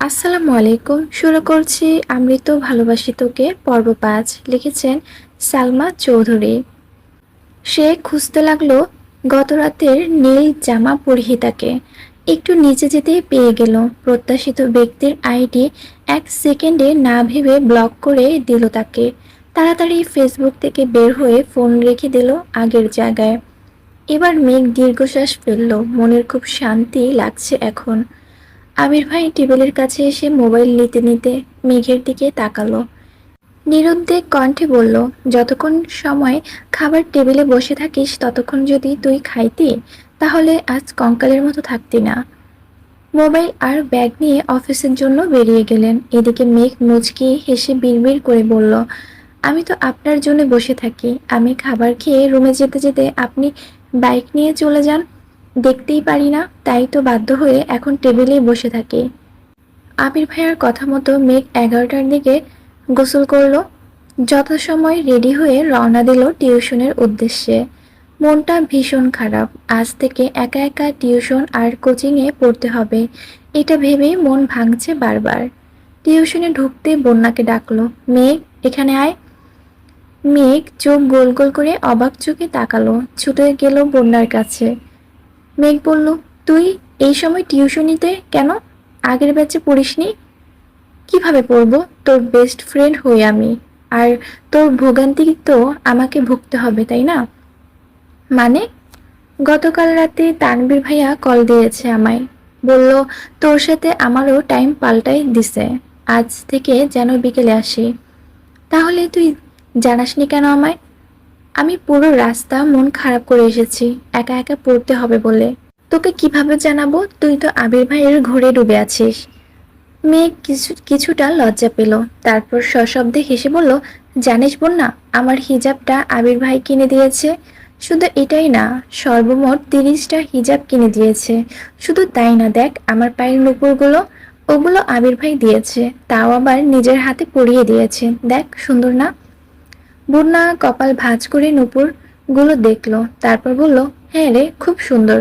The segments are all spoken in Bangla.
আসসালামু আলাইকুম। শুরু করছি আমৃত ভালোবাসি তোকে পর্ব ৫। লিখেছেন সালমা চৌধুরী। সে খুঁজতে লাগলো গতরাতের নীল জামা পরিহিতাকে। একটু নিচে যেতেই পেয়ে গেল। প্রত্যাশিত ব্যক্তির আইডি ১ সেকেন্ডে না ভেবে ব্লক করে দিল তাকে। তাড়াতাড়ি ফেসবুক থেকে বের হয়ে ফোন রেখে দিল আগের জায়গায়। এবার মেঘ দীর্ঘশ্বাস ফেলল। মনের খুব শান্তি লাগছে এখন। আবির ভাই টেবিলের কাছে এসে মোবাইল নিতে নিতে মেঘের দিকে তাকালো। নিরুদ্বেগ কণ্ঠে বলল, যতক্ষণ সময় খাবার টেবিলে বসে থাকিস ততক্ষণ যদি তুই খাইতি তাহলে আজ কঙ্কালের মতো থাকতি না। মোবাইল আর ব্যাগ নিয়ে অফিসের জন্য বেরিয়ে গেলেন। এদিকে মেঘ মুচকি হেসে বিড়বিড় করে বলল, আমি তো আপনার জন্য বসে থাকি। আমি খাবার খেয়ে রুমে যেতে যেতে আপনি বাইক নিয়ে চলে যান। দেখতেই পারি না, তাই তো বাধ্য হয়ে এখন টেবিলেই বসে থাকি। আবির ভাইয়ার কথা মতো মেঘ ১১টার দিকে গোসল করলো। যথাসময় রেডি হয়ে রওনা দিল টিউশনের উদ্দেশ্যে। মনটা ভীষণ খারাপ। আজ থেকে একা একা টিউশন আর কোচিংয়ে পড়তে হবে, এটা ভেবেই মন ভাঙছে বারবার। টিউশনে ঢুকতে বন্যাকে ডাকলো, মেঘ এখানে আয়। মেঘ চোখ গোল গোল করে অবাক চোখে তাকালো, ছুটে গেল বন্যার কাছে। মেঘ বলল, তুই এই সময় টিউশন নিতে কেন? আগের ব্যাচে পড়িসনি? কিভাবে পড়বো? তোর বেস্ট ফ্রেন্ড হই আমি। আর তোর ভোগান্তি তো আমাকে ভুগতে হবে, তাই না? মানে? গতকাল রাতে তানবীর ভাইয়া কল দিয়েছে আমায়। বলল তোর সাথে আমারও টাইম পাল্টাই দিছে। আজ থেকে যেন বিকেলে আসি। তাহলে তুই জানাসনি কেন আমায়? আমি পুরো রাস্তা মন খারাপ করে এসেছি একা একা পড়তে হবে বলে। তোকে কিভাবে জানাবো? তুই তো আবির ভাইয়ের ঘরে ডুবে আছিস। মেয়ে কিছুটা লজ্জা পেল। তারপর সশব্দে হেসে বলল, জানিস বন্যা, আমার হিজাবটা আবির ভাই কিনে দিয়েছে। শুধু এটাই না, সর্বমোট ৩০টা হিজাব কিনে দিয়েছে। শুধু তাই না, দেখ আমার পায়ের নুপুরগুলো, ওগুলো আবির ভাই দিয়েছে। তাও আবার নিজের হাতে পরিয়ে দিয়েছে। দেখ সুন্দর না? বন্যা কপাল ভাঁজ করে নূপুর গুলো দেখলো। তারপর বলল, হ্যাঁ রে, খুব সুন্দর।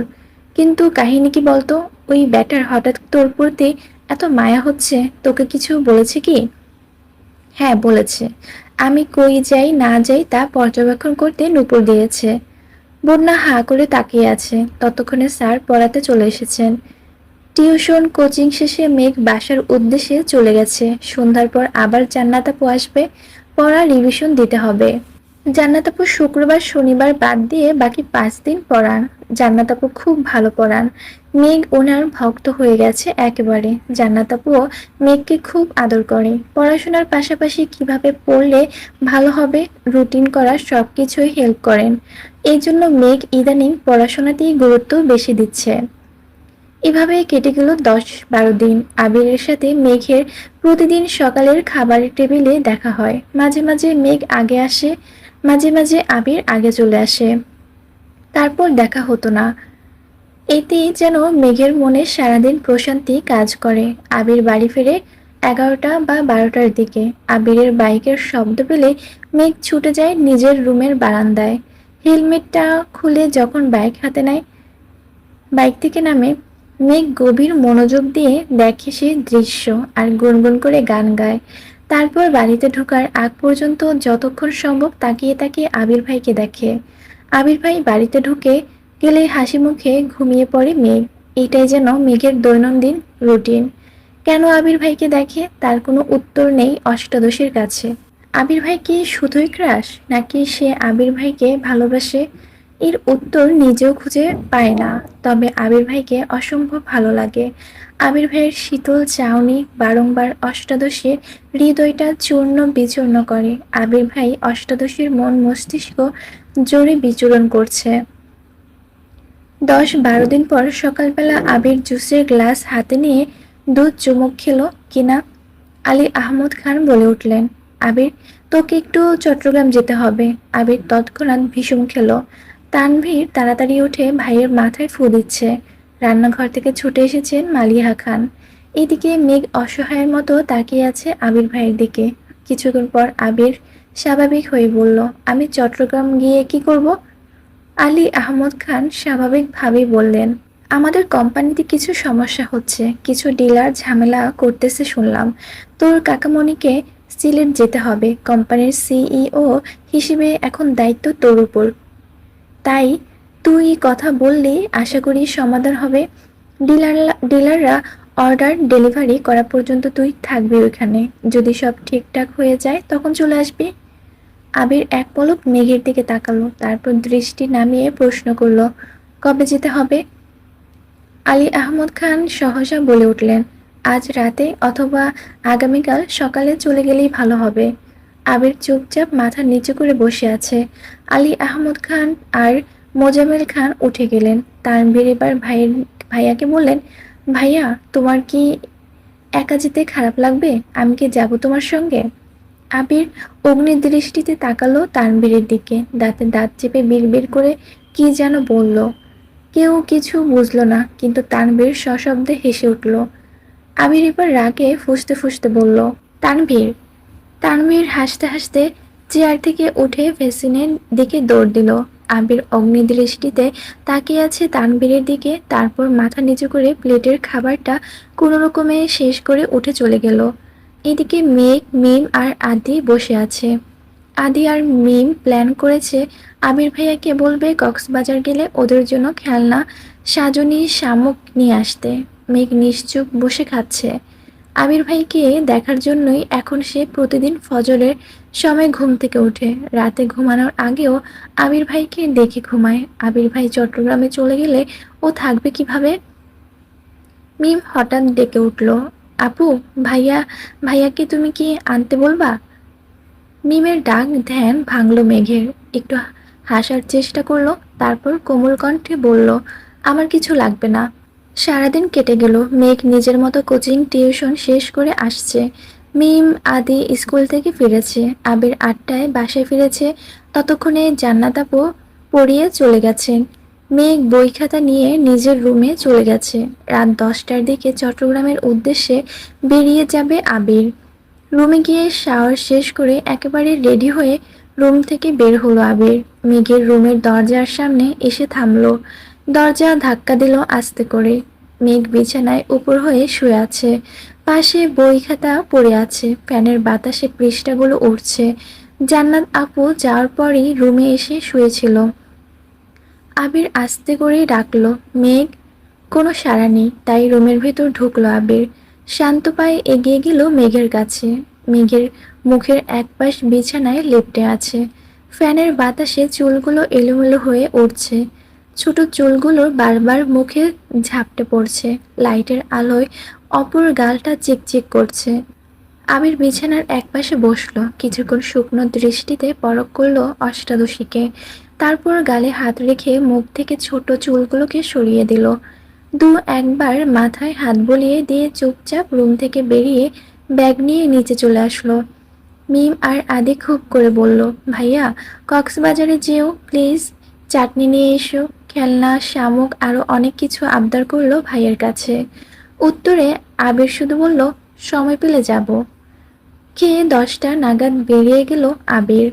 কিন্তু কাহিনী কি বলতো? ওই ব্যাটার হঠাৎ তোর প্রতি এত মায়া হচ্ছে, তোকে কিছু বলেছে কি? হ্যাঁ বলেছে। আমি কই যাই না যাই তা পর্যবেক্ষণ করতে নূপুর দিয়েছে। বন্যা হাঁ করে তাকিয়ে আছে। ততক্ষণে স্যার পড়াতে চলে এসেছেন। টিউশন কোচিং শেষে মেঘ বাসার উদ্দেশ্যে চলে গেছে। সন্ধ্যার পর আবার জান্নাত আপু আসবে, পড়া রিভিশন দিতে হবে। জান্নাত আপু শুক্রবার শনিবার বাদ দিয়ে বাকি ৫ দিন পড়ান। জান্নাত আপু খুব ভালো পড়ান। মেঘ ওনার ভক্ত হয়ে গেছে একেবারে। জান্নাত আপুও মেঘকে খুব আদর করে। পড়াশোনার পাশাপাশি কিভাবে পড়লে ভালো হবে, রুটিন করা সবকিছুই হেল্প করেন। এই জন্য মেঘ ইদানিং পড়াশোনাতেই গুরুত্ব বেশি দিচ্ছে। এভাবে কেটে গেল ১০-১২ দিন। আবিরের সাথে মেঘের প্রতিদিন সকালের খাবারের টেবিলে দেখা হয়। মাঝে মাঝে মেঘ আগে আসে, মাঝে মাঝে আবির আগে চলে আসে। তারপর দেখা হতো না। এতেই যেন মেঘের মনে সারাদিন প্রশান্তি কাজ করে। আবির বাড়ি ফিরে ১১টা বা ১২টার দিকে। আবিরের বাইকের শব্দ পেলে মেঘ ছুটে যায় নিজের রুমের বারান্দায়। হেলমেটটা খুলে যখন বাইক হাতে নেয়, বাইক থেকে নামে, মেঘ গভীর মনোযোগ দিয়ে দেখে সেই দৃশ্য আর গুনগুন করে গান গায়। তারপর বাড়িতে ঢোকার আগ পর্যন্ত যতক্ষণ সম্ভব তাকিয়ে তাকিয়ে আবির ভাইকে দেখে। আবির ভাই বাড়িতে ঢুকে গেলে হাসি মুখে ঘুমিয়ে পড়ে মেঘ। এটাই যেন মেঘের দৈনন্দিন রুটিন। কেন আবির ভাইকে দেখে তার কোনো উত্তর নেই অষ্টাদশীর কাছে। আবির ভাই কি শুধুই ক্রাশ, নাকি সে আবির ভাইকে ভালোবাসে? এর উত্তর নিজেও খুঁজে পায় না। তবে আবির ভাইকে অসম্ভব ভালো লাগে। আবির ভাইয়ের শীতল চাউনি বারংবার অষ্টাদশীর হৃদয়টা চূর্ণ বিচূর্ণ করে। আবির ভাই অষ্টাদশীর মন মস্তিষ্ক জোরে বিচরণ করছে। ১০-১২ দিন পর সকালবেলা আবির জুসের গ্লাস হাতে নিয়ে দুধ চুমুক খেলো কিনা আলী আহমদ খান বলে উঠলেন, আবির, তোকে একটু চট্টগ্রাম যেতে হবে। আবির তৎক্ষণাৎ ভীষণ খেলো। তানভীর তাড়াতাড়ি উঠে ভাইয়ের মাথায় ফু দিচ্ছে। রান্নাঘর থেকে ছুটে এসেছেন মালিহা খান। এদিকে মেঘ অসহায়ের মতো তাকিয়ে আছে আবির ভাইয়ের দিকে। কিছুক্ষণ পর আবির স্বাভাবিক হয়ে বলল, আমি চট্টগ্রাম গিয়ে কি করব? আলী আহমদ খান স্বাভাবিকভাবেই বললেন, আমাদের কোম্পানিতে কিছু সমস্যা হচ্ছে, কিছু ডিলার ঝামেলা করতেছে শুনলাম। তোর কাকামণিকে সিলেট যেতে হবে, কোম্পানির সিইও হিসেবে এখন দায়িত্ব তোর উপর। তাই তুই কথা বললি, আশা করি সমাধান হবে। ডিলাররা অর্ডার ডেলিভারি করা পর্যন্ত তুই থাকবি ওইখানে। যদি সব ঠিকঠাক হয়ে যায় তখন চলে আসবি। আবির এক পলক মেঘের দিকে তাকালো, তারপর দৃষ্টি নামিয়ে প্রশ্ন করলো, কবে যেতে হবে? আলী আহমদ খান সহসা বলে উঠলেন, আজ রাতে অথবা আগামীকাল সকালে চলে গেলেই ভালো হবে। আবির চুপচাপ মাথা নিচু করে বসে আছে। আলী আহমদ খান আর মোজাম্মেল খান উঠে গেলেন। তানভীর এবার ভাইয়াকে বললেন, ভাইয়া তোমার কি একা যেতে খারাপ লাগবে? আমি কি যাব তোমার সঙ্গে? আবির অগ্নিদৃষ্টিতে তাকালো তানভীরের দিকে, দাঁতে দাঁত চেপে বিড়বিড় করে কি যেন বলল। কেউ কিছু বুঝল না, কিন্তু তানভীর সশব্দে হেসে উঠল। আবির এবার রাগে ফুঁসতে ফুঁসতে বলল, তানভীর। তানভীর হাসতে হাসতে চেয়ার থেকে উঠে ভেসিনের দিকে দৌড় দিল। আবির অগ্নিদৃষ্টিতে তাকিয়ে আছে তানভীরের দিকে, তারপর মাথা নিচু করে প্লেটের খাবারটা কোনো রকমে শেষ করে উঠে চলে গেল। এদিকে মেঘ, মিম আর আদি বসে আছে। আদি আর মিম প্ল্যান করেছে আবির ভাইয়াকে বলবে কক্সবাজার গেলে ওদের জন্য খেলনা সাজনি শামুক নিয়ে আসতে। মেঘ নিশ্চুপ বসে খাচ্ছে। আবির ভাইকে দেখার জন্যই এখন সে প্রতিদিন ফজরের সময় ঘুম থেকে ওঠে। রাতে ঘুমানোর আগেও আবির ভাইকে দেখে ঘুমায়। আবির ভাই চট্টগ্রামে চলে গেলে ও থাকবে কিভাবে? মিম হঠাৎ ডেকে উঠল, আপু, ভাইয়া, ভাইয়াকে তুমি কি আনতে বলবা? মিমের ডাক ধ্যান ভাঙল মেঘের। একটু হাসার চেষ্টা করলো, তারপর কোমল কণ্ঠে বলল, আমার কিছু লাগবে না। সারাদিন কেটে গেল। মেঘ নিজের মতো কোচিং টিউশন শেষ করে আসছে। মিম আদি স্কুল থেকে ফিরেছে। আবির 8টায় বাসায় ফিরেছে। ততক্ষণে জান্নাত আপু পড়িয়ে চলে গেছেন। মেঘ বই খাতা নিয়ে নিজের রুমে চলে গেছে। রাত 10টার দিকে চট্টগ্রামের উদ্দেশ্যে বেরিয়ে যাবে আবির। রুমে গিয়ে শাওয়ার শেষ করে একেবারে রেডি হয়ে রুম থেকে বের হলো আবির। মেঘের রুমের দরজার সামনে এসে থামলো। দরজা ধাক্কা দিল আস্তে করে। মেঘ বিছানায় উপর হয়ে শুয়ে আছে। পাশে বই খাতা পড়ে আছে। ফ্যানের বাতাসে পৃষ্ঠাগুলো উড়ছে। জান্নাত আপু যাওয়ার পরই রুমে এসে শুয়েছিল। আবির আস্তে করে ডাকলো, মেঘ। কোনো সাড়া নেই, তাই রুমের ভেতর ঢুকলো আবির। শান্ত পায়ে এগিয়ে গেল মেঘের কাছে। মেঘের মুখের একপাশ বিছানায় লেপ্টে আছে। ফ্যানের বাতাসে চুলগুলো এলোমেলো হয়ে উঠছে। ছোট চুলগুলো বারবার মুখে ঝাপটে পড়ছে। লাইটের আলোয় অপর গালটা চিকচিক করছে। আবির বিছানার একপাশে বসলো। কিছুক্ষণ শুকনো দৃষ্টিতে পরখ করলো অষ্টাদশীকে। তারপর গালে হাত রেখে মুখ থেকে ছোট চুলগুলোকে সরিয়ে দিল। একবার মাথায় হাত বুলিয়ে দিয়ে চুপচাপ রুম থেকে বেরিয়ে ব্যাগ নিয়ে নিচে চলে আসলো। মিম আর আদি খুব করে বলল, ভাইয়া, কক্সবাজারে যেও প্লিজ, চাটনি নিয়ে এসো, খেলনা শামুক আরো অনেক কিছু আবদার করলো ভাইয়ের কাছে। উত্তরে আবির শুধু বলল, সময় পেলে যাব। খেয়ে 10টা নাগাদ বেরিয়ে গেল আবির।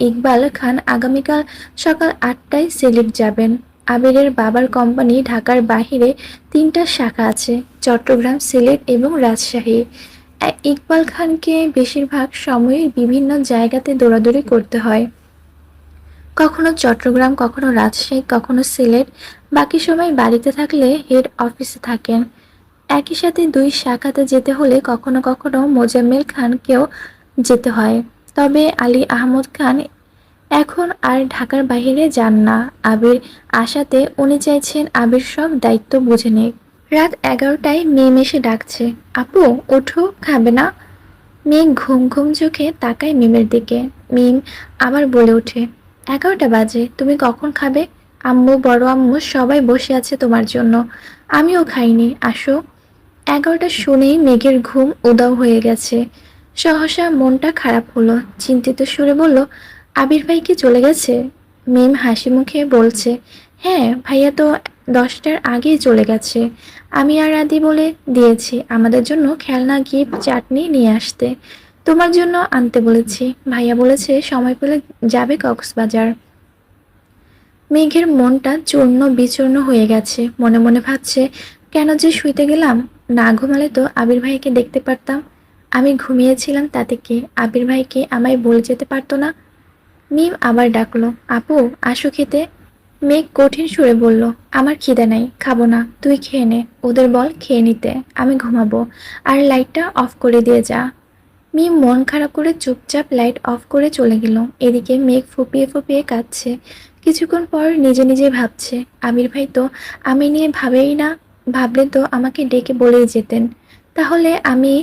ইকবাল খান আগামীকাল সকাল 8টায় সিলেট যাবেন। আবিরের বাবার কোম্পানি ঢাকার বাহিরে 3টা শাখা আছে, চট্টগ্রাম, সিলেট এবং রাজশাহী। ইকবাল খানকে বেশিরভাগ সময়ই বিভিন্ন জায়গাতে দৌড়াদৌড়ি করতে হয়। কখনো চট্টগ্রাম, কখনো রাজশাহী, কখনো সিলেট। বাকি সময় বাড়িতে থাকলে হেড অফিসে থাকেন। একই সাথে 2 শাখাতে যেতে হলে কখনো কখনো মোজাম্মেল খানকেও যেতে হয়। তবে আলী আহমদ খান এখন আর ঢাকার বাইরে যান না। আবির আসাতে উনি চাইছেন আবির সব দায়িত্ব বুঝে নেই। রাত 11টায় মেম এসে ডাকছে, আপু ওঠো, খাবে না? মেঘ ঘুম ঘুম চোখে তাকায় মিমের দিকে। মিম আবার বলে ওঠে, 11টা বাজে, তুমি কখন খাবে? আম্মু, বড় আম্মু সবাই বসে আছে তোমার জন্য। আমিও খাইনি, আসো। 11টা শুনেই মেঘের ঘুম উধাও হয়ে গেছে। সহসা মনটা খারাপ হলো। চিন্তিত সুরে বলল, আবির ভাই কি চলে গেছে? মিম হাসি মুখে বলছে, হ্যাঁ, ভাইয়া তো 10টার আগেই চলে গেছে। আমি আর আদি বলে দিয়েছি আমাদের জন্য খেলনা, গিফট, চাটনি নিয়ে আসতে। তোমার জন্য আনতে বলেছি। ভাইয়া বলেছে সময় পেলে যাবে কক্সবাজার। মেঘের মনটা চূর্ণ বিচূর্ণ হয়ে গেছে। মনে মনে ভাবছে, কেন যে শুইতে গেলাম? না ঘুমালে তো আবির ভাইকে দেখতে পারতাম। আমি ঘুমিয়েছিলাম তাতে কি? আবির ভাইকে আমায় বলে যেতে পারতো না? মিম আবার ডাকলো, আপু আসো খেতে। মেঘ কঠিন সুরে বলল, আমার খিদে নাই, খাবো না, তুই খেয়ে নে। ওদের বল খেয়ে নিতে, আমি ঘুমাবো। আর লাইটটা অফ করে দিয়ে যা। মিম মন খারাপ করে চুপচাপ লাইট অফ করে চলে গেল। এদিকে মেঘ ফুপিয়ে ফুপিয়ে কাঁদছে। কিছুক্ষণ পর নিজে নিজে ভাবছে, আমির ভাই তো আমি নিয়ে ভাবেই না। ভাবলে তো আমাকে ডেকে বলেই যেতেন। তাহলে আমি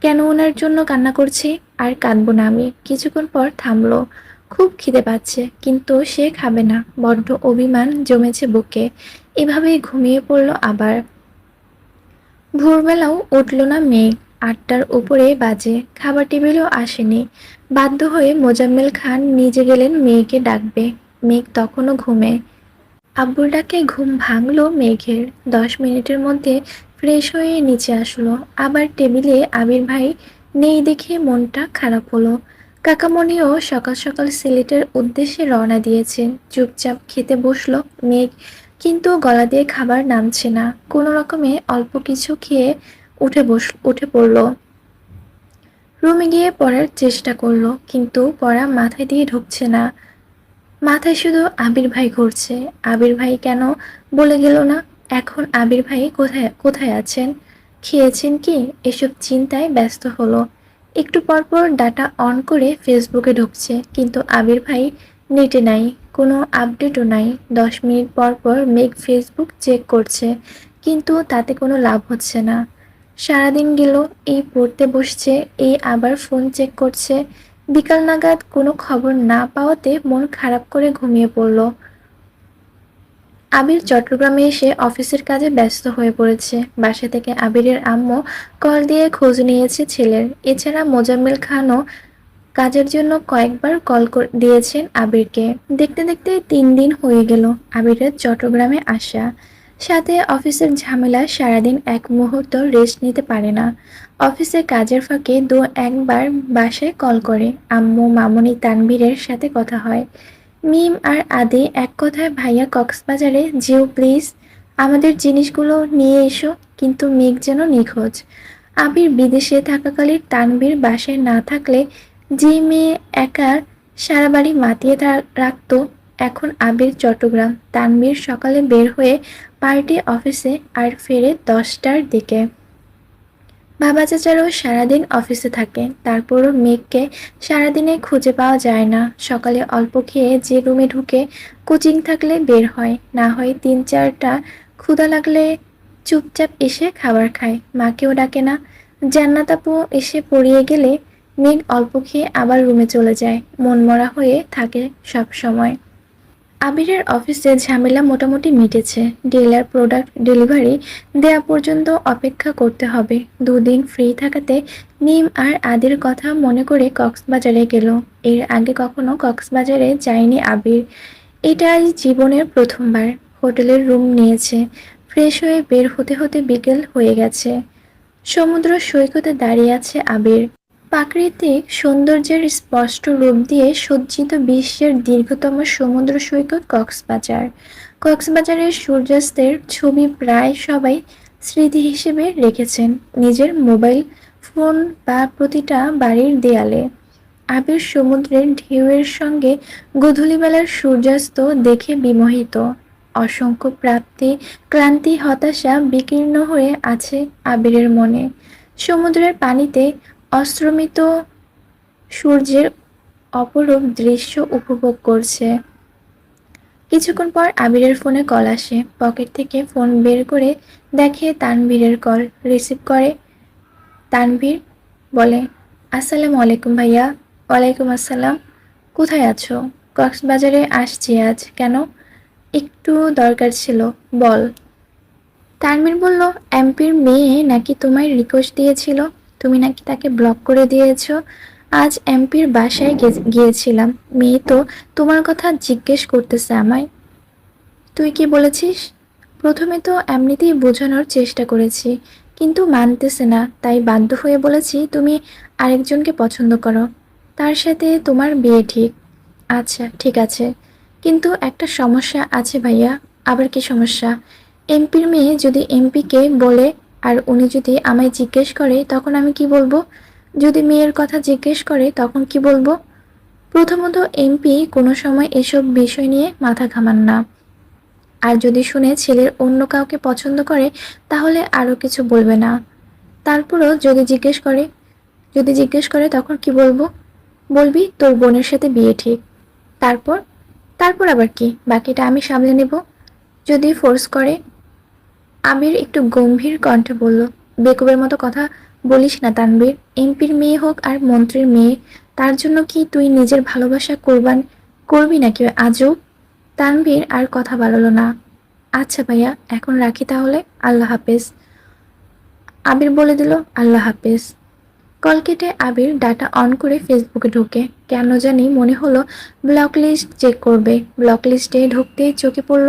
কেন ওনার জন্য কান্না করছি? আর কাঁদবো না আমি। কিছুক্ষণ পর থামলো। খুব খিদে পাচ্ছে, কিন্তু সে খাবে না। বড্ড অভিমান জমেছে বুকে। এভাবেই ঘুমিয়ে পড়ল আবার। ভোরবেলাও উঠল না মেঘ। ৮টার উপরে বাজে, খাবার টেবিলেও আসেনি। বাধ্য হয়ে মোজাম্মেল খান নিজে গেলেন মেয়েকে ডাকবে। মেঘ তখনও ঘুমে। আব্বুর ডাকে ঘুম ভাঙল মেঘের। ১০ মিনিটের মধ্যে ফ্রেশ হয়ে নিচে আসলো। আবার টেবিলে আবির ভাই নেই দেখে মনটা খারাপ হলো। কাকামণিও সকাল সকাল সিলেটের উদ্দেশ্যে রওনা দিয়েছেন। চুপচাপ খেতে বসলো মেঘ, কিন্তু গলা দিয়ে খাবার নামছে না। কোনো রকমে অল্প কিছু খেয়ে উঠে পড়লো। রুমে গিয়ে পড়ার চেষ্টা করলো, কিন্তু পড়া মাথায় দিয়ে ঢুকছে না। মাথায় শুধু আবির ভাই ঘুরছে। আবির ভাই কেন বলে গেল না? এখন আবির ভাই কোথায় কোথায় আছেন? খেয়েছেন কি? এসব চিন্তায় ব্যস্ত হলো। একটু পর পর ডাটা অন করে ফেসবুকে ঢুকছে, কিন্তু আবির ভাই নেটে নাই। কোনো আপডেটও নাই। ১০ মিনিট পর পর মেঘ ফেসবুক চেক করছে, কিন্তু তাতে কোনো লাভ হচ্ছে না। সারাদিন গেল, এই পড়তে বসছে, এই আবার ফোন চেক করছে। বিকাল নাগাদ কোনো খবর না পাওয়াতে মন খারাপ করে ঘুমিয়ে পড়ল। আবির চট্টগ্রামে এসে অফিসের কাজে ব্যস্ত হয়ে পড়েছে। বাসা থেকে আবিরের আম্মু কল দিয়ে খোঁজ নিয়েছে ছেলের। এছাড়া মোজাম্মেল খানও কাজের জন্য কয়েকবার দিয়েছেন আবিরকে। দেখতে দেখতে ৩ দিন হয়ে গেল আবিরের চট্টগ্রামে আসা। সাথে অফিসের ঝামেলা, সারাদিন এক মুহূর্ত রেস্ট নিতে পারে না। অফিসে কাজের ফাঁকে একবার বাসায় কল করে। আম্মু, মামুনি, তানভীরের সাথে কথা হয়। মিম আর আদি এক কথায়, ভাইয়া কক্সবাজারে যেও প্লিজ, আমাদের জিনিসগুলো নিয়ে এসো। কিন্তু মেঘ যেন নিখোঁজ। আবির বিদেশে থাকাকালীন তানভীর বাসায় না থাকলে যে মেয়ে একা সারা বাড়ি মাতিয়ে রাখত, এখন আবির চট্টগ্রাম। তানভীর সকালে বের হয়ে পার্টি অফিসে আর ফেরে ১০টার দিকে। বাবা চাচারও সারাদিন অফিসে থাকে। তারপরও মেঘকে সারাদিনে খুঁজে পাওয়া যায় না। সকালে অল্প খেয়ে যে রুমে ঢুকে, কোচিং থাকলে বের হয়, না হয় ৩-৪টা ক্ষুধা লাগলে চুপচাপ এসে খাবার খায়। মাকেও ডাকে না। জান্নাত আপু এসে পড়িয়ে গেলে মেঘ অল্প খেয়ে আবার রুমে চলে যায়। মনমরা হয়ে থাকে সব সময়। আবিরের অফিসে ঝামেলা মোটামুটি মিটেছে। ডিলার প্রোডাক্ট ডেলিভারি দেয়া পর্যন্ত অপেক্ষা করতে হবে। ২ দিন ফ্রি থাকাতে মিম আর আদির কথা মনে করে কক্সবাজারে গেল। এর আগে কখনো কক্সবাজারে যায়নি আবির। এটাই জীবনের প্রথমবার। হোটেলের রুম নিয়েছে। ফ্রেশ হয়ে বের হতে হতে বিকেল হয়ে গেছে। সমুদ্র সৈকতে দাঁড়িয়ে আছে আবির। প্রাকৃতিক সৌন্দর্যের স্পষ্ট রূপ দিয়ে সজ্জিত বিশ্বের দীর্ঘতম সমুদ্র সৈকত কক্সবাজার। কক্সবাজারের সূর্যাস্তের ছবি প্রায় সবাই স্মৃতি হিসেবে রেখেছেন নিজের মোবাইল ফোন বা প্রতিটা বাড়ির দেয়ালে। আবির সমুদ্রের ঢেউয়ের সঙ্গে গোধূলিবেলার সূর্যাস্ত দেখে বিমোহিত। অসংখ্য প্রাপ্তি, ক্লান্তি, হতাশা বিকীর্ণ হয়ে আছে আবিরের মনে। সমুদ্রের পানিতে অস্তমিত সূর্যের অপরূপ দৃশ্য উপভোগ করছে। কিছুক্ষণ পর আবিরের ফোনে কল আসে। পকেট থেকে ফোন বের করে দেখে তানভীরের কল। রিসিভ করে। তানভীর বলে, আসসালামু আলাইকুম ভাইয়া। ওয়ালাইকুম আসসালাম। কোথায় আছো? কক্সবাজারে আসছি আজ। কেন? একটু দরকার ছিল, বল। তানভীর বলল, এমপির মেয়ে নাকি তোমায় রিকোয়েস্ট দিয়েছিল, তুমি নাকি তাকে ব্লক করে দিয়েছো। আজ এমপির বাসায় গিয়েছিলাম। মেয়ে তো তোমার কথা জিজ্ঞেস করতেছে আমায়। তুই কি বলেছিস? প্রথমে তো এমনিতেই বোঝানোর চেষ্টা করেছি, কিন্তু মানতেছে না, তাই বাধ্য হয়ে বলেছি তুমি আরেকজনকে পছন্দ করো, তার সাথে তোমার বিয়ে ঠিক। আচ্ছা ঠিক আছে। কিন্তু একটা সমস্যা আছে ভাইয়া। আবার কি সমস্যা? এমপির মেয়ে যদি এমপিকে বলে আর উনি যদি আমায় জিজ্ঞেস করে তখন আমি কি বলবো? যদি মেয়ের কথা জিজ্ঞেস করে তখন কি বলবো? প্রথমত এমপি কোনো সময় এসব বিষয় নিয়ে মাথা ঘামান না। আর যদি শুনে ছেলের অন্য কাউকে পছন্দ করে তাহলে আরও কিছু বলবে না। তারপরও যদি জিজ্ঞেস করে তখন কি বলবো? বলবি তোর বোনের সাথে বিয়ে ঠিক। তারপর তারপর আবার কি? বাকিটা আমি সামলে নেব। যদি ফোর্স করে? আবির একটু গম্ভীর কণ্ঠে বলল, বেকুবের মতো কথা বলিস না তানবীর। এমপির মেয়ে হোক আর মন্ত্রীর মেয়ে, তার জন্য কি তুই নিজের ভালোবাসা কোরবান করবি নাকি আজও? তানভীর আর কথা বাড়ালো না। আচ্ছা ভাইয়া, এখন রাখি তাহলে। আল্লাহ হাফেজ। আবির বলে দিল, আল্লাহ হাফেজ। কল কেটে আবির ডাটা অন করে ফেসবুকে ঢোকে। কেন জানি মনে হলো ব্লক লিস্ট চেক করবে। ব্লক লিস্টে ঢুকতেই চোখে পড়ল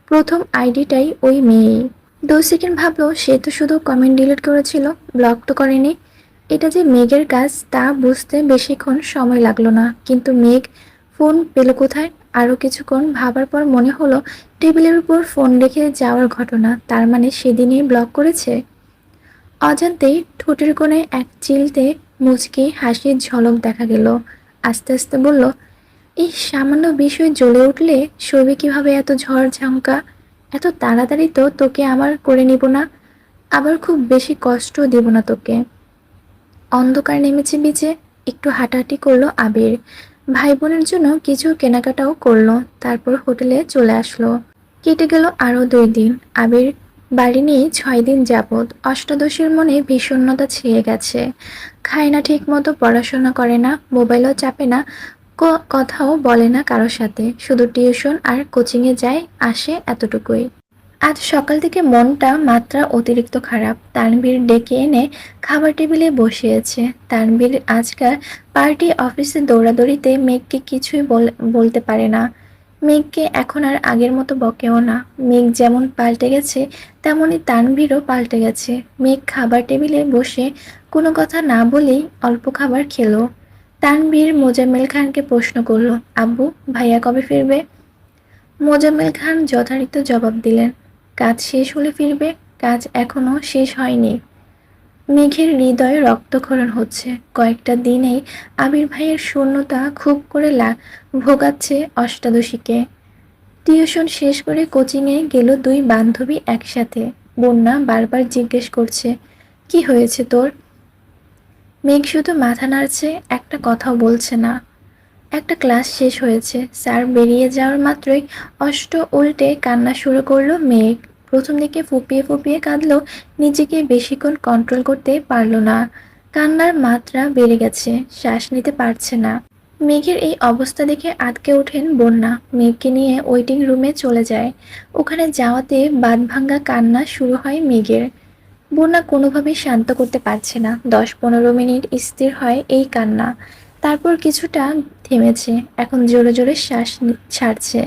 প্রথম আইডিটাই ওই মেয়েই। 2 সেকেন্ড ভাবলো সে তো শুধু কমেন্ট ডিলিট করেছিল, ব্লক তো করেনি। এটা যে মেঘের কাজ তা বুঝতে বেশিক্ষণ সময় লাগলো না। কিন্তু মেঘ ফোন পেল কোথায়? আরও কিছুক্ষণ ভাবার পর মনে হলো টেবিলের উপর ফোন রেখে যাওয়ার ঘটনা। তার মানে সেদিনই ব্লক করেছে। অজান্তেই ঠোঁটের কোণে এক চিলতে মুচকি হাসির ঝলক দেখা গেল। আস্তে আস্তে বলল, এই সামান্য বিষয় জ্বলে উঠলে সইবে কিভাবে এত ঝড় ঝাঙ্কা? এত তাড়াতাড়ি তো তোকে আমার করে নিব না, আবার খুব বেশি কষ্টও দেব না তোকে। অন্ধকার নেমেছে বিচে। একটু হাঁটাহাঁটি করলো আবির। ভাই বোনের জন্য কিছু কেনাকাটাও করলো। তারপর হোটেলে চলে আসলো। কেটে গেল আরো 2 দিন। আবির বাড়ি নেই 6 দিন যাবৎ। অষ্টাদশীর মনে বিষণ্ণতা ছেয়ে গেছে। খায় না ঠিক মতো, পড়াশোনা করে না, মোবাইলও চাপে না, কথাও বলে না কারোর সাথে। শুধু টিউশন আর কোচিংয়ে যায় আসে, এতটুকুই। আজ সকাল থেকে মনটা মাত্রা অতিরিক্ত খারাপ। তানভীর ডেকে এনে খাবার টেবিলে বসিয়েছে। তানভীর আজকাল পার্টি অফিসে দৌড়াদৌড়িতে মেঘকে কিছুই বলতে পারে না। মেঘকে এখন আর আগের মতো বকেও না। মেঘ যেমন পাল্টে গেছে তেমনি তানভীরও পাল্টে গেছে। মেঘ খাবার টেবিলে বসে কোনো কথা না বলেই অল্প খাবার খেলো। তানভীর মোজাম্মেল খানকে প্রশ্ন করলো, আব্বু ভাইয়া কবে ফিরবে? মোজাম্মেল খান যথারীতি জবাব দিলেন, কাজ শেষ হলে ফিরবে। কাজ এখনো শেষ হয়নি। মেঘের হৃদয়ে রক্তক্ষরণ হচ্ছে। কয়েকটা দিনেই আবির ভাইয়ের শূন্যতা খুব করে ভোগাচ্ছে অষ্টাদশীকে। টিউশন শেষ করে কোচিংয়ে গেল 2 বান্ধবী একসাথে। বন্যা বারবার জিজ্ঞেস করছে, কি হয়েছে তোর? মেঘ শুধু মাথা নাড়ছে, একটা কথাও বলছে না। একটা ক্লাস শেষ হয়েছে। স্যার বেরিয়ে যাওয়ার মাত্রই উল্টে কান্না শুরু করলো মেঘ। প্রথম দিকে ফুপিয়ে ফুপিয়ে কাঁদলো, নিজেকে বেশিক্ষণ কন্ট্রোল করতে পারল না। কান্নার মাত্রা বেড়ে গেছে, শ্বাস নিতে পারছে না। মেঘের এই অবস্থা দেখে আঁতকে ওঠেন বন্যা। মেঘকে নিয়ে ওয়েটিং রুমে চলে যায়। ওখানে যাওয়াতে বাঁধভাঙা কান্না শুরু হয় মেঘের। বন্যা কোনোভাবেই শান্ত করতে পারছে না। 10-15 মিনিট স্থির হয় এই কান্না। তারপর কিছুটা থেমেছে। এখন জোরে জোরে শ্বাস ছাড়ছে।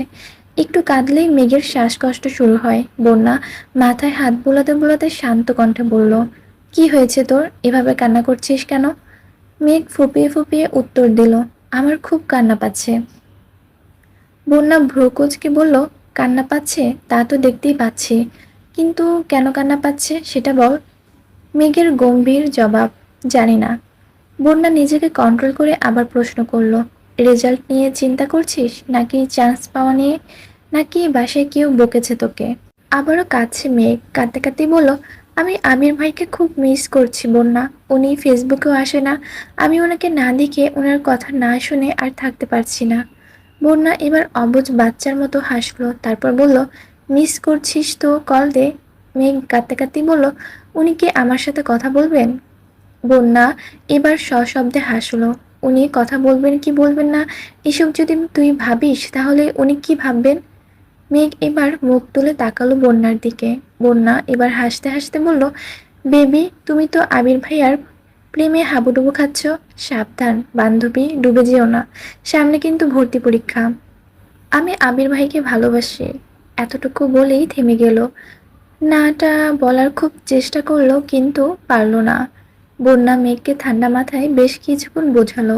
একটু কাঁদলেই মেঘের শ্বাসকষ্ট শুরু হয়। বন্যা মাথায় হাত বুলাতে বুলাতে শান্ত কণ্ঠে বলল, কি হয়েছে তোর? এভাবে কান্না করছিস কেন? মেঘ ফুপিয়ে ফুপিয়ে উত্তর দিল, আমার খুব কান্না পাচ্ছে। বন্যা ভ্রুকুঁচকে বলল, কান্না পাচ্ছে? তা তো দেখতেই পাচ্ছি, কিন্তু কেন কান্না পাচ্ছে সেটা বল। মেঘের গম্ভীর জবাব, জানি না। বন্যা নিজেকে কন্ট্রোল করে আবার প্রশ্ন করলো, রেজাল্ট নিয়ে চিন্তা করছিস, নাকি চান্স পাওয়া নিয়ে, নাকি বাসায় কেউ বকেছে তোকে? আবারও কাঁদছে মেঘ। কাঁদতে কাঁদতেই বলল, আমি আমির ভাইকে খুব মিস করছি বন্যা। উনি ফেসবুকেও আসে না। আমি ওনাকে না দেখে, ওনার কথা না শুনে আর থাকতে পারছি না। বন্যা এবার অবুঝ বাচ্চার মতো হাসলো। তারপর বলল, মিস করছিস তো কল দে। মেঘ কাঁদতে কাঁদতেই বলল, উনি কি আমার সাথে কথা বলবেন? বন্যা এবার সশব্দে হাসলো। উনি কথা বলবেন কি বলবেন না এসব যদি তুই ভাবিস তাহলে উনি কি ভাববেন? মেঘ এবার মুখ তুলে তাকালো বন্যার দিকে। বন্যা এবার হাসতে হাসতে বলল, বেবি তুমি তো আবির ভাইয়ার প্রেমে হাবুডুবু খাচ্ছ। সাবধান বান্ধবী, ডুবে যেও না। সামনে কিন্তু ভর্তি পরীক্ষা। আমি আবির ভাইকে ভালোবাসি। এতটুকু বলেই থেমে গেল। নাটা বলার খুব চেষ্টা করলো কিন্তু পারল না। বন্যা মেঘকে ঠান্ডা মাথায় বেশ কিছুক্ষণ বোঝালো।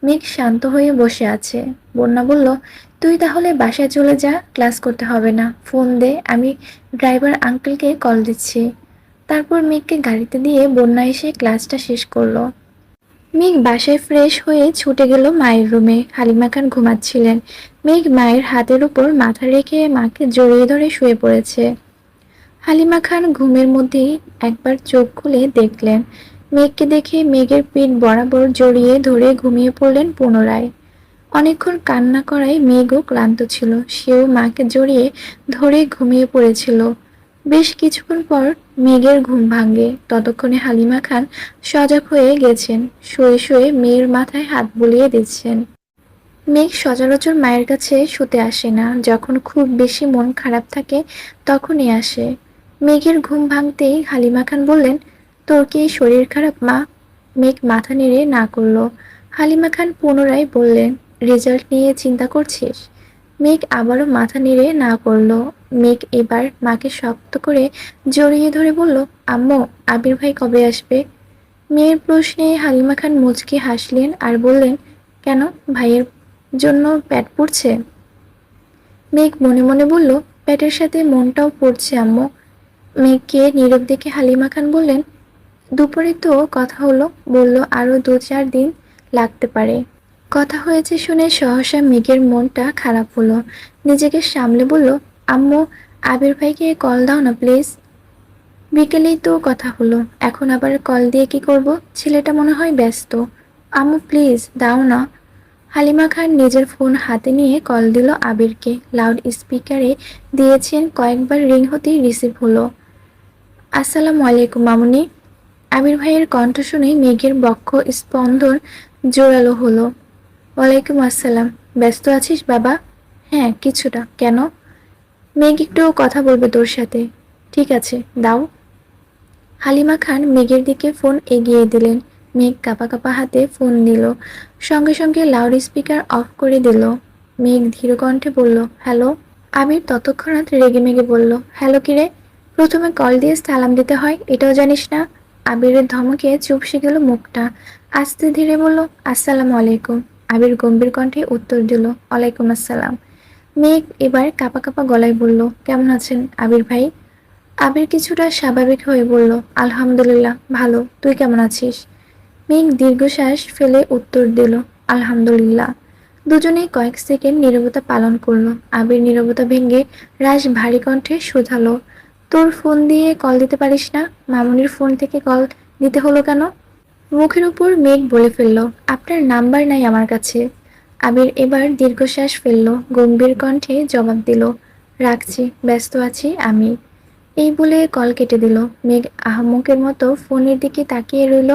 মেঘ শান্ত হয়ে বসে আছে। বন্যা বলল, তুই তাহলে বাসায় চলে যা, ক্লাস করতে হবে না, ফোন দে, আমি ড্রাইভার আঙ্কেলকে কল দিচ্ছি। তারপর মেঘকে গাড়িতে দিয়ে বন্যা এসে ক্লাসটা শেষ করলো। মেঘ বাসায় ফ্রেশ হয়ে ছুটে গেল মায়ের রুমে। হালিমা খান ঘুমাচ্ছিলেন। মেঘ মায়ের হাতের উপর মাথা রেখে মাকে জড়িয়ে ধরে শুয়ে পড়েছে। হালিমা খান ঘুমের মধ্যেই একবার চোখ খুলে দেখলেন মেঘকে। দেখে মেঘের পিঠ বরাবর জড়িয়ে ধরে ঘুমিয়ে পড়লেন পুনরায়। অনেকক্ষণ কান্না করায় মেঘও ক্লান্ত ছিল, সেও মাকে জড়িয়ে ধরে ঘুমিয়ে পড়েছিল। বেশ কিছুক্ষণ পর মেঘের ঘুম ভাঙে। ততক্ষণে হালিমা খান সজাগ হয়ে গেছেন, শুয়ে শুয়ে মেয়ের মাথায় হাত বুলিয়ে দিচ্ছেন। মেঘ সচরাচর মায়ের কাছে শুতে আসে না, যখন খুব বেশি মন খারাপ থাকে তখনই আসে। মেঘের ঘুম ভাঙতেই হালিমা খান বললেন, তোর কি শরীর খারাপ মা? মেঘ মাথা নেড়ে না করলো। হালিমা খান পুনরায় বললেন, রেজাল্ট নিয়ে চিন্তা করছিস? মেঘ আবারও মাথা নেড়ে না করলো। মেঘ এবার মাকে শক্ত করে জড়িয়ে ধরে বলল, আম্মু, আবির ভাই কবে আসবে? মেয়ের প্রশ্নে হালিমা খান মুচকি হাসলেন আর বললেন, কেন, ভাইয়ের জন্য পেট পুড়ছে? মেঘ মনে মনে বলল, পেটের সাথে মনটাও পড়ছে আম্মু। মেঘকে নীরব দেখে হালিমা খান বললেন, দুপুরে তো কথা হলো, বলল আরো 2-4 দিন লাগতে পারে। কথা হয়েছে শুনে সহসা মেঘের মনটা খারাপ হলো। নিজেকে সামলে বলল, আম্মু, আবির ভাইকে কল দাও না প্লিজ। বিকেলেই তো কথা হলো, এখন আবার কল দিয়ে কি করব? ছেলেটা মনে হয় ব্যস্ত। আম্মু প্লিজ দাও না। হালিমা খান নিজের ফোন হাতে নিয়ে কল দিল আবিরকে। লাউড স্পিকারে দিয়েছেন, কয়েকবার রিং হতেই রিসিভ হলো। আসসালামু আলাইকুম মামুনি। আবির ভাইয়ের কণ্ঠ শুনে মেঘের বক্ষ স্পন্দন জোরালো হলো। ওয়ালাইকুম আসসালাম। ব্যস্ত আছিস বাবা? হ্যাঁ কিছুটা। কেন? মেঘ একটু কথা বলবে তোর সাথে। ঠিক আছে, দাও। হালিমা খান মেঘের দিকে ফোন এগিয়ে দিলেন। মেঘ কাঁপা কাঁপা হাতে ফোন নিল, সঙ্গে সঙ্গে লাউড স্পিকার অফ করে দিল। মেঘ ধীর কণ্ঠে বলল, হ্যালো। আবির ততক্ষণাৎ রেগেমেগে বলল, হ্যালো কিরে? প্রথমে কল দিয়ে সালাম দিতে হয়, এটাও জানিস না? আবিরের ধমকে চুপসে গেল মুখটা। আস্তে ধীরে বলল, আসসালামু আলাইকুম। আবির গম্ভীর কণ্ঠে উত্তর দিল, ওয়ালাইকুম আসসালাম। মেঘ এবার কাঁপা কাঁপা গলায় বলল, কেমন আছেন আবির ভাই? আবির কিছুটা স্বাভাবিক হয়ে বলল, আলহামদুলিল্লাহ ভালো, তুই কেমন আছিস? মেঘ দীর্ঘশ্বাস ফেলে উত্তর দিল, আলহামদুলিল্লাহ। দুজনেই কয়েক সেকেন্ড নীরবতা পালন করলো। আবির নীরবতা ভেঙে রাশ ভারী কণ্ঠে শুধালো, তোর ফোন দিয়ে কল দিতে পারিস না? মামুনির ফোন থেকে কল দিতে হলো কেন? মুখের উপর মেঘ বলে ফেলল, আপনার নাম্বার নাই আমার কাছে। আবির এবার দীর্ঘশ্বাস ফেলল, গম্ভীর কণ্ঠে জবাব দিল, রাখছি, ব্যস্ত আছি আমি। এই বলে কল কেটে দিল। মেঘ আহাম্মকের মতো ফোনের দিকে তাকিয়ে রইল।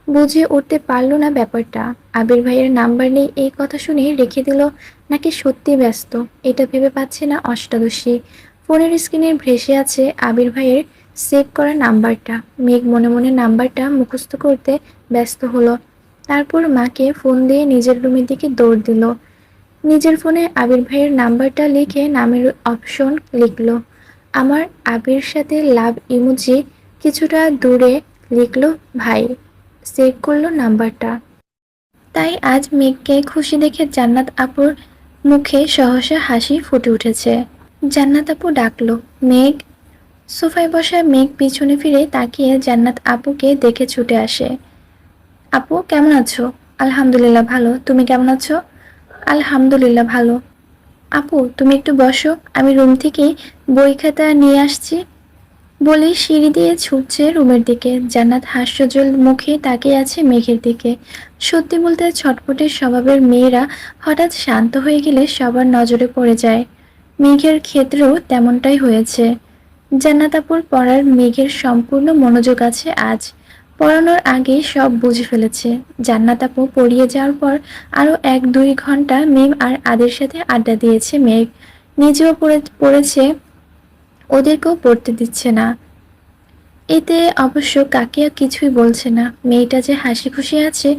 বুঝে উঠতে পারল না ব্যাপারটা। আবির ভাইয়ের নাম্বার নেই এই কথা শুনে রেখে দিল, নাকি সত্যি ব্যস্ত, এটা ভেবে পাচ্ছে না অষ্টাদশী। ফোনের স্ক্রিনে ভেসে আছে আবির ভাইয়ের সেভ করা নাম্বারটা। মেঘ মনে মনে নাম্বারটা মুখস্থ করতে ব্যস্ত হলো। তারপর মাকে ফোন দিয়ে নিজের রুমের দিকে দৌড় দিল। নিজের ফোনে আবির ভাইয়ের নাম্বারটা লিখে নামের অপশন লিখলো। আমার আবির সাথে লাভ ইমোজি, কিছুটা দূরে লিখলো ভাই। সেভ করলো নাম্বারটা। তাই আজ মেঘকে খুশি দেখে জান্নাত আপুর মুখে সহসা হাসি ফুটে উঠেছে। জান্নাত আপু ডাকলো, মেঘ। সোফায় বসা মেঘ পিছনে ফিরে তাকিয়ে জান্নাত আপুকে দেখে ছুটে আসে। আপু কেমন আছো? আলহামদুলিল্লাহ ভালো, তুমি কেমন আছো? আলহামদুলিল্লাহ ভালো। আপু তুমি একটু বসো, আমি রুম থেকে বই খাতা নিয়ে আসছি। বলে সিঁড়ি দিয়ে ছুটছে রুমের দিকে। জান্নাত হাস্যজ্জ্বল মুখে তাকিয়ে আছে মেঘের দিকে। সত্যি বলতে ছটপটে স্বভাবের মেয়েরা হঠাৎ শান্ত হয়ে গেলে সবার নজরে পড়ে যায়। মেঘের ক্ষেত্রেও তেমনটাই হয়েছে। জান্নাত আপুর পড়ার মেঘের সম্পূর্ণ মনোযোগ আছে আজ। পড়ানোর আগে সব বুঝে ফেলেছে। জান্নাত আপু পড়িয়ে যাওয়ার পর আরো 1-2 ঘন্টা মিম আর আদের সাথে আড্ডা দিয়েছে মেঘ। নিজেও পড়েছে, ওদেরকেও পড়তে দিচ্ছে না। এতে অবশ্য কাকিয়া কিছুই বলছে না। মেয়েটা যে হাসি খুশি আছে,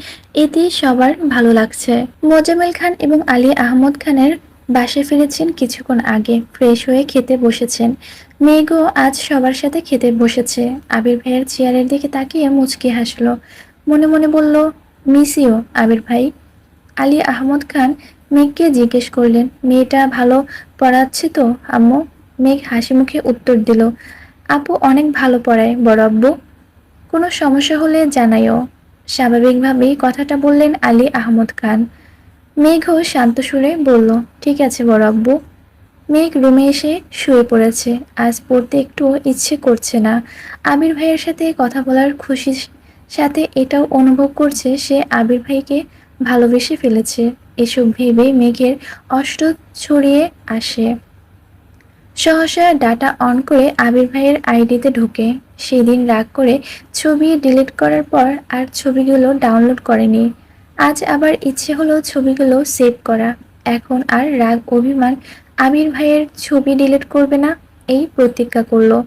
এতেই সবার ভালো লাগছে। মোজাম্মেল খান এবং আলী আহমদ খানের বাসায় ফিরেছেন কিছুক্ষণ আগে। ফ্রেশ হয়ে খেতে বসেছেন। মেঘও আজ সবার সাথে খেতে বসেছে। আবির ভাইয়ের চেয়ারের দিকে তাকিয়ে মুচকি হাসলো। মনে মনে বলল, মিস ইউ আবির ভাই। আলী আহমদ খান মেঘকে জিজ্ঞেস করলেন, মেয়েটা ভালো পড়াচ্ছে তো আম্মু? মেঘ হাসি মুখে উত্তর দিল, আপু অনেক ভালো পড়ায় বড় আব্বু। কোনো সমস্যা হলে জানাইও। স্বাভাবিকভাবেই কথাটা বললেন আলী আহমদ খান। মেঘও শান্ত সুরে বলল, ঠিক আছে বড় আব্বু। মেঘ রুমে এসে শুয়ে পড়েছে। আজ পড়তে একটু ইচ্ছে করছে না। আবির ভাইয়ের সাথে কথা বলার খুশির সাথে এটাও অনুভব করছে সে আবির ভাইকে ভালোবেসে ফেলেছে। এসব ভেবে মেঘের অষ্ট ছড়িয়ে আসে। সহসা ডাটা অন করে আবির ভাইয়ের আইডিতে ঢোকে। সেদিন রাগ করে ছবি ডিলিট করার পর আর ছবিগুলো ডাউনলোড করেনি। আজ আবার ইচ্ছে হলো ছবিগুলো সেভ করা। এখন আর রাগ অভিমান আবির ভাইয়ের ছবি ডিলিট করবে না, এই প্রতিজ্ঞা করলো।